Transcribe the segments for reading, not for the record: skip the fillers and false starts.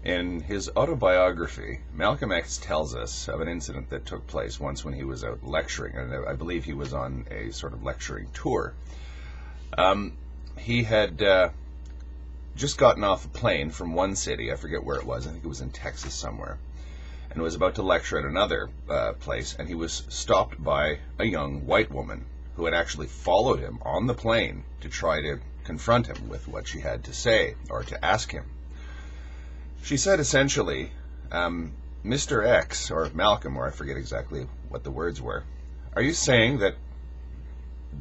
In his autobiography, Malcolm X tells us of an incident that took place once when he was out lecturing, and I believe he was on a sort of lecturing tour. He had just gotten off a plane from one city, I forget where it was, I think it was in Texas somewhere, and was about to lecture at another place, and he was stopped by a young white woman who had actually followed him on the plane to try to confront him with what she had to say, or to ask him. She said essentially, Mr. X, or Malcolm, or I forget exactly what the words were, are you saying that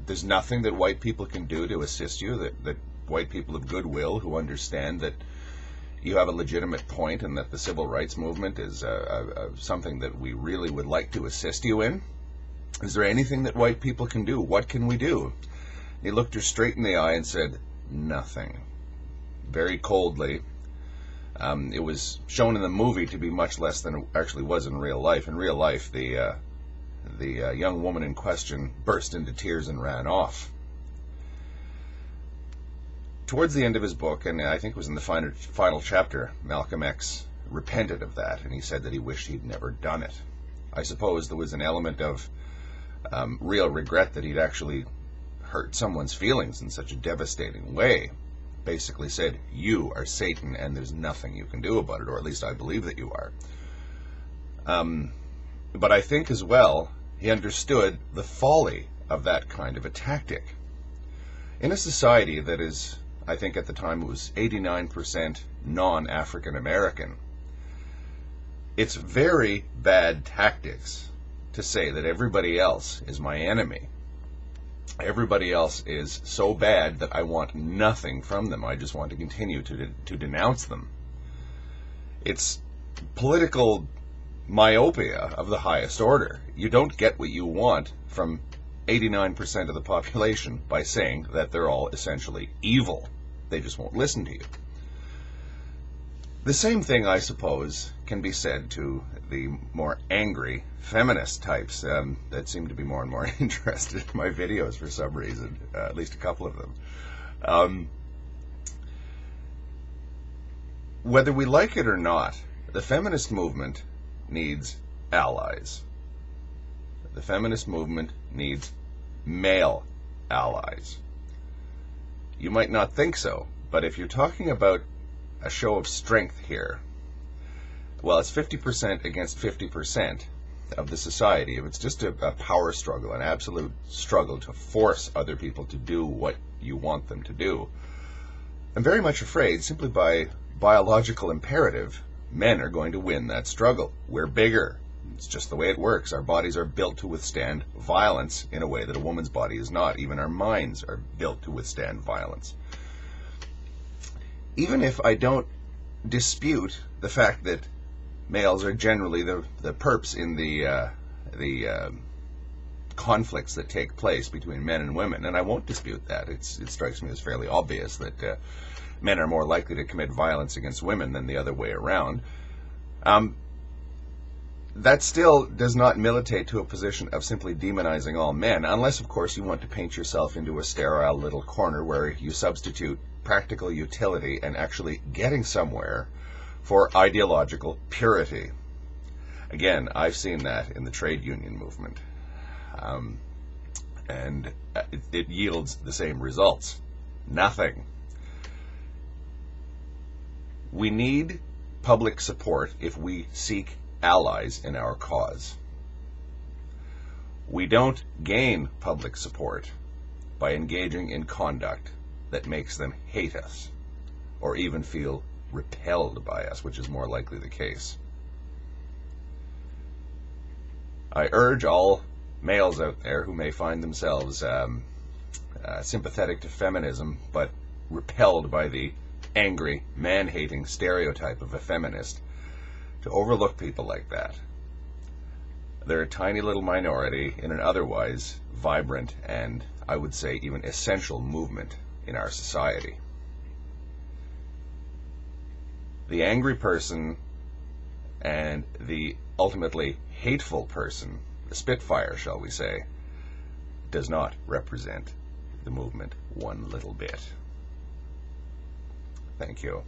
there's nothing that white people can do to assist you, that white people of goodwill who understand that you have a legitimate point and that the civil rights movement is something that we really would like to assist you in? Is there anything that white people can do? What can we do? He looked her straight in the eye and said, nothing. Very coldly. It was shown in the movie to be much less than it actually was in real life. In real life, the young woman in question burst into tears and ran off. Towards the end of his book, and I think it was in the final chapter, Malcolm X repented of that, and he said that he wished he'd never done it. I suppose there was an element of real regret that he'd actually hurt someone's feelings in such a devastating way. Basically said, you are Satan and there's nothing you can do about it, or at least I believe that you are. But I think as well, he understood the folly of that kind of a tactic. In a society that is, I think at the time it was 89% non-African American, it's very bad tactics to say that everybody else is my enemy. Everybody else is so bad that I want nothing from them. I just want to continue to denounce them. It's political myopia of the highest order. You don't get what you want from 89% of the population by saying that they're all essentially evil. They just won't listen to you. The same thing, I suppose, can be said to the more angry feminist types that seem to be more and more interested in my videos for some reason, at least a couple of them. Whether we like it or not, the feminist movement needs allies. The feminist movement needs male allies. You might not think so, but if you're talking about a show of strength here, well, it's 50% against 50% of the society. If it's just a power struggle, an absolute struggle to force other people to do what you want them to do, I'm very much afraid, simply by biological imperative, men are going to win that struggle. We're bigger. It's just the way it works. Our bodies are built to withstand violence in a way that a woman's body is not. Even our minds are built to withstand violence. Even if I don't dispute the fact that males are generally the perps in the conflicts that take place between men and women, and I won't dispute that. It strikes me as fairly obvious that men are more likely to commit violence against women than the other way around. That still does not militate to a position of simply demonizing all men, unless, of course, you want to paint yourself into a sterile little corner where you substitute practical utility and actually getting somewhere for ideological purity. Again, I've seen that in the trade union movement, and it yields the same results. Nothing. We need public support if we seek allies in our cause. We don't gain public support by engaging in conduct that makes them hate us, or even feel repelled by us, which is more likely the case. I urge all males out there who may find themselves sympathetic to feminism, but repelled by the angry, man-hating stereotype of a feminist, to overlook people like that. They're a tiny little minority in an otherwise vibrant and, I would say, even essential movement in our society. The angry person and the ultimately hateful person, the Spitfire, shall we say, does not represent the movement one little bit. Thank you.